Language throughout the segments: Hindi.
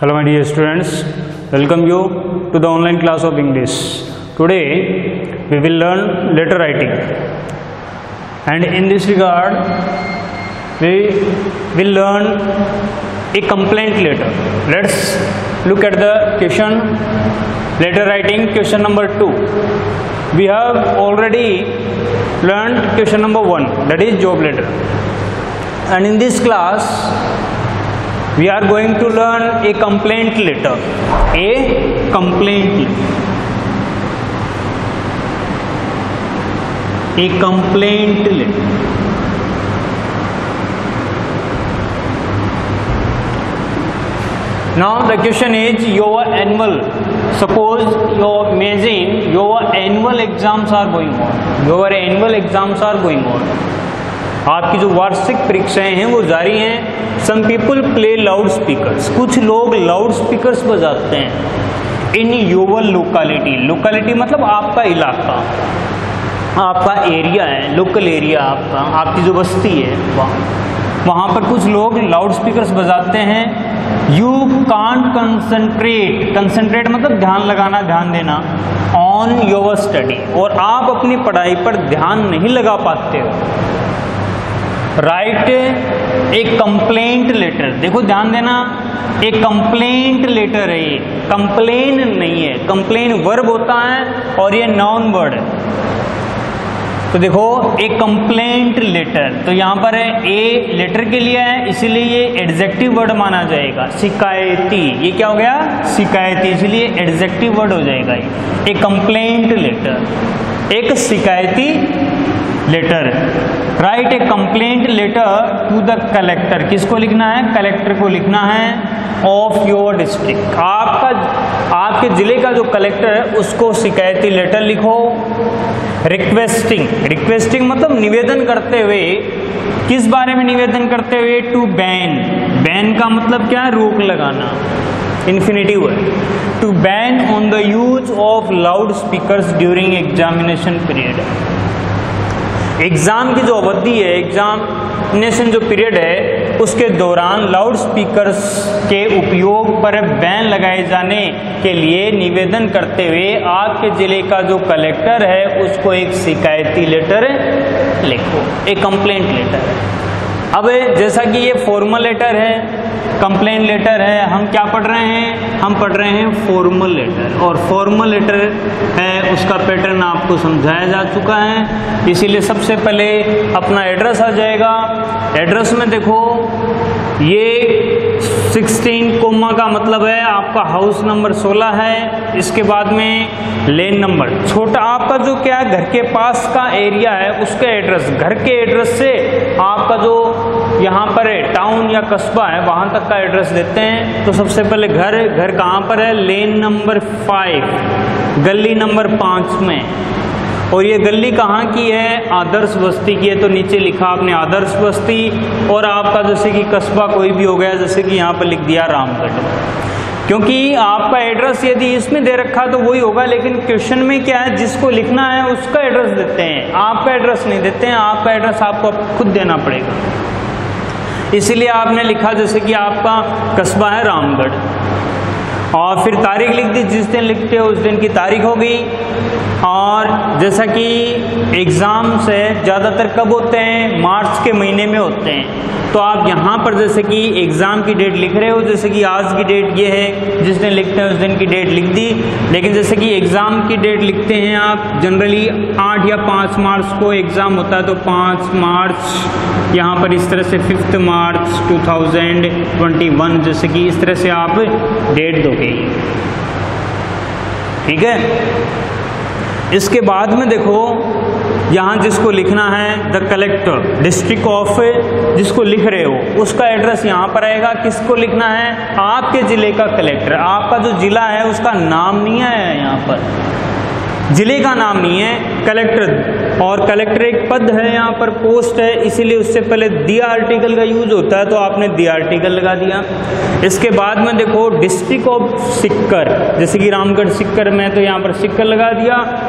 Hello my dear students, welcome you to the online class of English. Today we will learn letter writing, and in this regard we will learn a complaint letter. Let's look at the question. Letter writing question number 2. We have already learned question number 1, that is job letter, and in this class we are going to learn a complaint letter. A complaint letter. A complaint letter. Now the question is your annual. Suppose you imagine your annual exams are going on. Your annual exams are going on. आपकी जो वार्षिक परीक्षाएं हैं वो जारी हैं. Some people play loud speakers. कुछ लोग लाउड स्पीकर्स बजाते हैं इन योर लोकेलिटी. लोकेलिटी मतलब आपका इलाका, आपका एरिया है, लोकल एरिया आपका, आपकी जो बस्ती है वहाँ पर कुछ लोग लाउड स्पीकर्स बजाते हैं. You can't concentrate. कंसंट्रेट मतलब ध्यान लगाना, ध्यान देना. ऑन योर स्टडी, और आप अपनी पढ़ाई पर ध्यान नहीं लगा पाते हो. Right a complaint letter. देखो ध्यान देना, एक कंप्लेंट लेटर है. ये कंप्लेन नहीं है. कंप्लेन वर्ब होता है और ये नाउन वर्ड है. तो देखो एक कंप्लेंट लेटर, तो यहाँ पर है ए लेटर के लिए है, इसीलिए ये एडजेक्टिव वर्ड माना जाएगा. शिकायती, ये क्या हो गया? शिकायती, इसलिए एडजेक्टिव वर्ड हो जाएगा. ये एक कंप्लेंट लेटर, एक शिकायती letter. Write a complaint letter to the collector. किसको लिखना है? कलेक्टर को लिखना है. Of your district. आपके जिले का जो कलेक्टर है उसको शिकायती लेटर लिखो. रिक्वेस्टिंग. रिक्वेस्टिंग मतलब निवेदन करते हुए. किस बारे में निवेदन करते हुए? To ban. बैन का मतलब क्या है? रोक लगाना. इन्फिनिटिव है. To ban on the use of loud speakers during examination period. Exam की जो अवधि है, एग्जामिनेशन जो पीरियड है, उसके दौरान लाउड स्पीकर्स के उपयोग पर बैन लगाए जाने के लिए निवेदन करते हुए आपके जिले का जो कलेक्टर है उसको एक शिकायती लेटर लिखो. एक कंप्लेंट लेटर है. अब जैसा कि ये फॉर्मल लेटर है, कंप्लेंट लेटर है, हम क्या पढ़ रहे हैं? हम पढ़ रहे हैं फॉर्मल लेटर. और फॉर्मल लेटर है उसका पैटर्न आपको समझाया जा चुका है. इसीलिए सबसे पहले अपना एड्रेस आ जाएगा. एड्रेस में देखो ये 16 कोमा का मतलब है आपका हाउस नंबर 16 है. इसके बाद में लेन नंबर, छोटा आपका जो क्या है घर के पास का एरिया है उसका एड्रेस. घर के एड्रेस से आपका जो यहाँ पर है टाउन या कस्बा है वहाँ तक का एड्रेस देते हैं. तो सबसे पहले घर कहाँ पर है? लेन नंबर 5, गली नंबर 5 में. और ये गली कहाँ की है? आदर्श बस्ती की है. तो नीचे लिखा आपने आदर्श बस्ती. और आपका जैसे कि कस्बा कोई भी हो गया, जैसे कि यहाँ पर लिख दिया रामगढ़, क्योंकि आपका एड्रेस यदि इसमें दे रखा तो वही होगा. लेकिन क्वेश्चन में क्या है, जिसको लिखना है उसका एड्रेस देते हैं, आपका एड्रेस नहीं देते हैं. आपका एड्रेस आपको खुद देना पड़ेगा. इसीलिए आपने लिखा जैसे कि आपका कस्बा है रामगढ़, और फिर तारीख लिख दी. जिस दिन लिखते हो उस दिन की तारीख हो गई. और जैसा कि एग्ज़ाम से ज़्यादातर कब होते हैं? मार्च के महीने में होते हैं. तो आप यहाँ पर जैसे कि एग्ज़ाम की डेट लिख रहे हो, जैसे कि आज की डेट ये है, जिस दिन लिखते हैं उस दिन की डेट लिख दी. लेकिन जैसे कि एग्ज़ाम की डेट लिखते हैं आप जनरली 8 या 5 मार्च को एग्ज़ाम होता है, तो 5 मार्च यहाँ पर इस तरह से 5 मार्च 2021, जैसे कि इस तरह से आप डेट दोगे. ठीक है. इसके बाद में देखो यहाँ जिसको लिखना है द कलेक्टर डिस्ट्रिक्ट ऑफ, जिसको लिख रहे हो उसका एड्रेस यहाँ पर आएगा. किसको लिखना है? आपके ज़िले का कलेक्टर. आपका जो ज़िला है उसका नाम नहीं है यहाँ पर, जिले का नाम नहीं है, कलेक्टर. और कलेक्टर एक पद है, यहाँ पर पोस्ट है, इसीलिए उससे पहले दी आर्टिकल का यूज होता है, तो आपने दी आर्टिकल लगा दिया. इसके बाद में देखो डिस्ट्रिक्ट ऑफ सिक्कर, जैसे कि रामगढ़ सिक्कर में, तो यहाँ पर सिक्कर लगा दिया.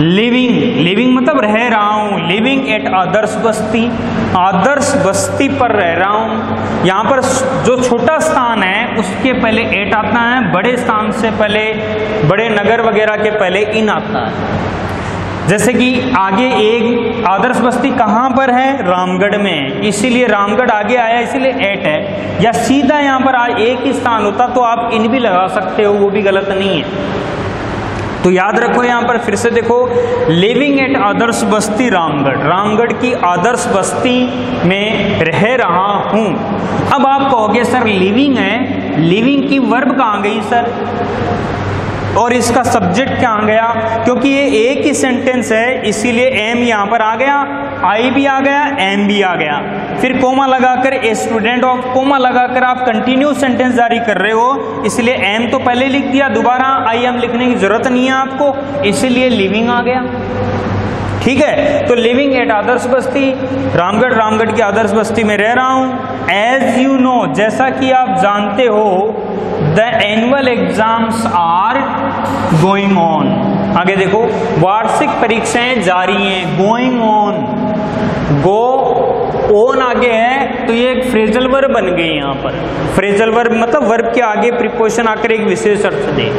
लिविंग मतलब रह रहा हूँ, लिविंग एट आदर्श बस्ती, आदर्श बस्ती पर रह रहा हूँ। यहाँ पर जो छोटा स्थान है उसके पहले एट आता है, बड़े स्थान से पहले, बड़े नगर वगैरह के पहले इन आता है। जैसे कि आगे एक आदर्श बस्ती कहाँ पर है, रामगढ़ में, इसीलिए रामगढ़ आगे आया, इसीलिए एट है। या सीधा यहाँ पर एक ही स्थान होता तो आप इन भी लगा सकते हो, वो भी गलत नहीं है। तो याद रखो, यहाँ पर फिर से देखो, लिविंग एट आदर्श बस्ती रामगढ़, रामगढ़ की आदर्श बस्ती में रह रहा हूँ। अब आप कहोगे सर लिविंग है, लिविंग की वर्ब कहाँ गई सर, और इसका सब्जेक्ट कहाँ गया, क्योंकि ये एक ही सेंटेंस है इसीलिए एम यहाँ पर आ गया, आई भी आ गया, एम भी आ गया। फिर कोमा लगाकर ए स्टूडेंट ऑफ, कोमा लगाकर आप कंटिन्यू सेंटेंस जारी कर रहे हो, इसलिए एम तो पहले लिख दिया, दोबारा आई एम लिखने की जरूरत नहीं है आपको, इसीलिए लिविंग आ गया। ठीक है, तो लिविंग एट आदर्श बस्ती रामगढ़, रामगढ़ की आदर्श बस्ती में रह रहा हूँ। एज यू नो, जैसा कि आप जानते हो, the annual exams are going on. आगे देखो, वार्षिक परीक्षाएं जारी हैं, गोइंग ऑन, गो ऑन आगे है तो ये एक फ्रेजल वर्ब बन गई। यहाँ पर फ्रेजल वर्ब मतलब वर्ब के आगे प्रीपोजिशन आकर एक विशेष अर्थ दे,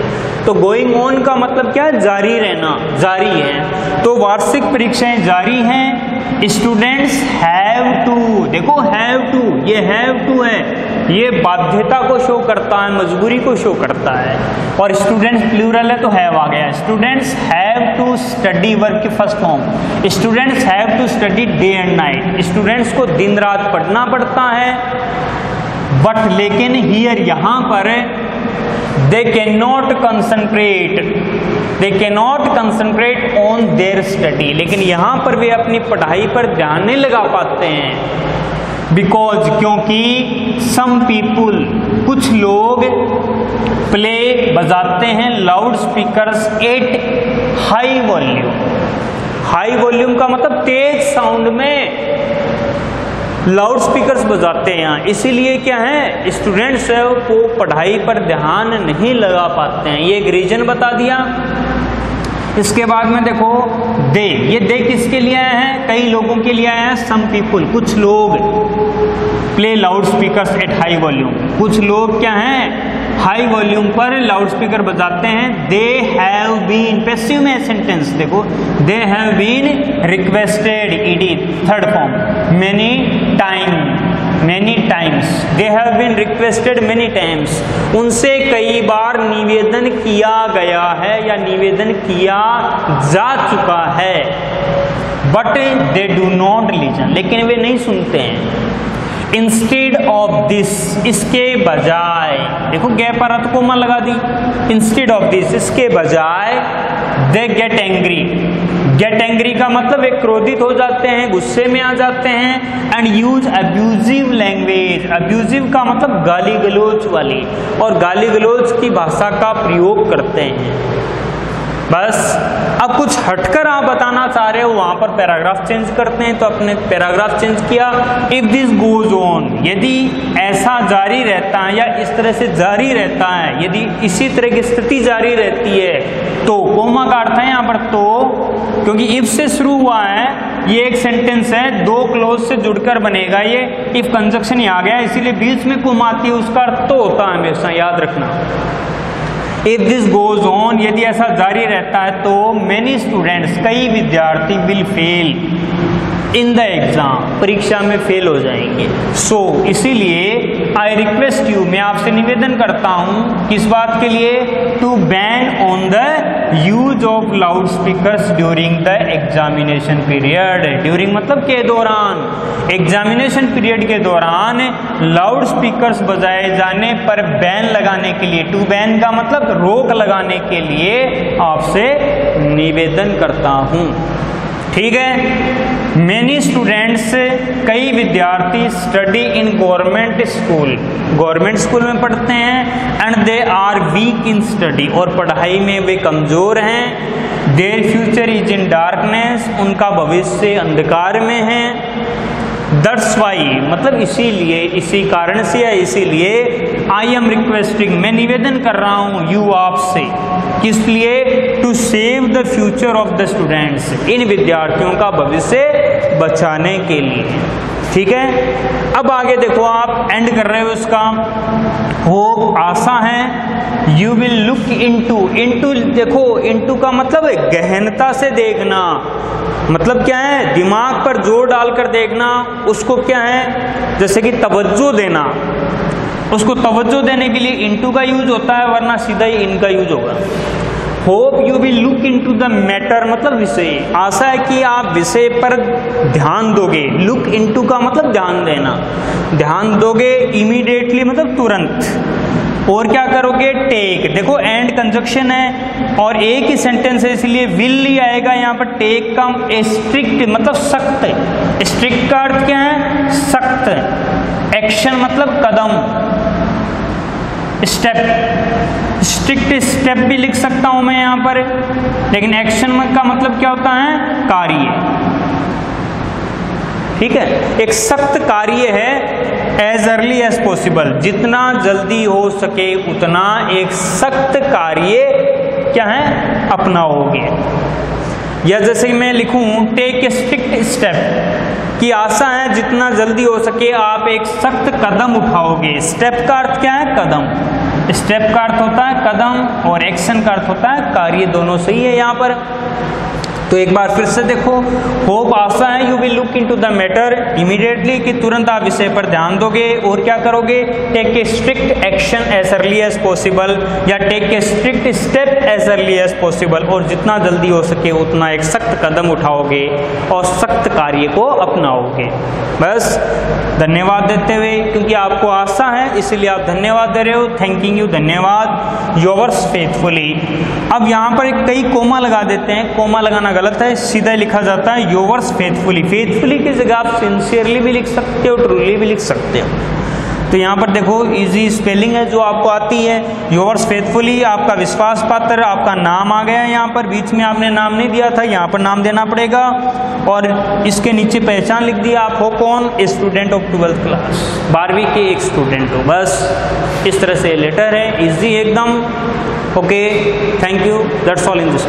तो गोइंग ऑन का मतलब क्या है, जारी रहना, जारी है। तो वार्षिक परीक्षाएं जारी हैं। स्टूडेंट्स हैव टू, देखो हैव टू, ये हैव टू है, ये बाध्यता को शो करता है, मजबूरी को शो करता है, और स्टूडेंट्स प्लूरल है तो हैव आ गया। Students have to study, verb की first form. Students have to study day and night, students को दिन रात पढ़ना पड़ता है। बट लेकिन हियर, यहाँ पर they cannot concentrate on their study, लेकिन यहाँ पर वे अपनी पढ़ाई पर ध्यान नहीं लगा पाते हैं। बिकॉज, क्योंकि some people, कुछ लोग प्ले बजाते हैं loud speakers at high volume. High volume का मतलब तेज साउंड में लाउड स्पीकर्स बजाते हैं यहाँ, इसीलिए क्या है, स्टूडेंट्स को पढ़ाई पर ध्यान नहीं लगा पाते हैं। ये एक रीजन बता दिया। इसके बाद में देखो दे, ये दे किसके लिए आया है, कई लोगों के लिए आया है। सम पीपुल, कुछ लोग, play loud speakers at high volume, कुछ लोग क्या हैं, हाई वॉल्यूम पर लाउड स्पीकर बजाते हैं। दे हैव बीन, पैसिव में सेंटेंस देखो, they have been requested, E D third form, many times, they have been requested many times, उनसे कई बार निवेदन किया गया है या निवेदन किया जा चुका है। But they do not listen, लेकिन वे नहीं सुनते हैं। इंस्टेड ऑफ दिस, इसके बजाय, देखो गैप पर अर्थ कोमा लगा दी, इंस्टेड ऑफ दिस, इसके बजाय, they get angry. Get angry का मतलब वे क्रोधित हो जाते हैं, गुस्से में आ जाते हैं। And use abusive language, abusive का मतलब गाली गलौज वाली, और गाली गलौज की भाषा का प्रयोग करते हैं। बस अब कुछ हटकर आप बताना चाह रहे हो, वहां पर पैराग्राफ चेंज करते हैं, तो अपने पैराग्राफ चेंज किया। इफ दिस गोज ऑन, यदि ऐसा जारी रहता है या इस तरह से जारी रहता है, यदि इसी तरह की स्थिति जारी रहती है, तो कोमा का अर्थ है यहाँ पर तो, क्योंकि इफ से शुरू हुआ है, ये एक सेंटेंस है, दो क्लोज से जुड़कर बनेगा, ये इफ कंजक्शन ही आ गया, इसीलिए बीच में कोमा आती है, उसका अर्थ तो होता है हमेशा, याद रखना। इफ दिस गोज ऑन, यदि ऐसा जारी रहता है तो मेनी स्टूडेंट्स, कई विद्यार्थी will fail in the exam, परीक्षा में फेल हो जाएंगे। सो इसीलिए आई रिक्वेस्ट यू, मैं आपसे निवेदन करता हूं, किस बात के लिए, to ban on the use of loud speakers during the examination period. During मतलब के दौरान, एग्जामिनेशन पीरियड के दौरान लाउड स्पीकर्स बजाए जाने पर बैन लगाने के लिए, टू बैन का मतलब रोक लगाने के लिए आपसे निवेदन करता हूं। ठीक है। मेनी स्टूडेंट्स, कई विद्यार्थी, study in government school, government school में पढ़ते हैं। And they are weak in study, और पढ़ाई में वे कमजोर हैं। Their future is in darkness, उनका भविष्य अंधकार में है। दैट्स वाई मतलब इसीलिए, इसी कारण से या इसीलिए, आई एम रिक्वेस्टिंग, मैं निवेदन कर रहा हूँ, यू आपसे, किस लिए, to save the future of the students, इन विद्यार्थियों का भविष्य बचाने के लिए। ठीक है, अब आगे देखो, आप एंड कर रहे हो इसका, होप आशा है, you will look into, into देखो, इनटू का मतलब है गहनता से देखना, मतलब क्या है, दिमाग पर जोर डालकर देखना, उसको क्या है, जैसे कि तवज्जो देना, उसको तवज्जो देने के लिए इनटू का यूज होता है, वरना सीधा ही इन का यूज होगा। Hope you will look into the matter मतलब विषय, आशा है कि आप विषय पर ध्यान दोगे, लुक इनटू का मतलब ध्यान देना, ध्यान दोगे, इमीडिएटली मतलब तुरंत, और क्या करोगे, टेक, देखो एंड कंजक्शन है और एक ही सेंटेंस है इसलिए विल ही आएगा यहाँ पर, टेक का स्ट्रिक्ट मतलब सख्त, स्ट्रिक्ट का अर्थ क्या है, सख्त, एक्शन मतलब कदम, स्टेप, स्ट्रिक्ट स्टेप भी लिख सकता हूं मैं यहां पर, लेकिन एक्शन का मतलब क्या होता है, कार्य। ठीक है, एक सख्त कार्य है, एज अर्ली एज पॉसिबल, जितना जल्दी हो सके उतना एक सख्त कार्य क्या है, अपनाओगे। या जैसे कि मैं लिखूं, टेक ए स्ट्रिक्ट स्टेप, की आशा है जितना जल्दी हो सके आप एक सख्त कदम उठाओगे। स्टेप का अर्थ क्या है, कदम, स्टेप का अर्थ होता है कदम और एक्शन का अर्थ होता है कार्य, दोनों सही है यहाँ पर। तो एक बार फिर से देखो, होप आशा है, you will look into the matter immediately, कि तुरंत आप विषय पर ध्यान दोगे, और क्या करोगे, take a strict action as early as possible, या take a strict step as early as possible, और जितना जल्दी हो सके उतना एक सख्त कदम उठाओगे और सख्त कार्य को अपनाओगे। बस धन्यवाद देते हुए, क्योंकि आपको आशा है इसलिए आप धन्यवाद दे रहे हो, थैंकिंग यू, धन्यवाद, योर्स फेथफुली। अब यहाँ पर एक कई कोमा लगा देते हैं, कोमा लगाना गलत है, सीधा लिखा जाता है योर्स फेथफुली। फेथफुली की जगह आप सिंसियरली भी लिख सकते हो, ट्रूली भी लिख सकते हो। तो यहाँ पर देखो इजी स्पेलिंग है जो आपको आती है, योर्स फेथफुली, आपका विश्वास पात्र, आपका नाम आ गया है यहाँ पर, बीच में आपने नाम नहीं दिया था, यहाँ पर नाम देना पड़ेगा, और इसके नीचे पहचान लिख दिया, आप हो कौन, स्टूडेंट ऑफ 12th क्लास, 12वीं के एक स्टूडेंट हो। बस इस तरह से लेटर है, इजी एकदम। Okay, thank you, that's all in this.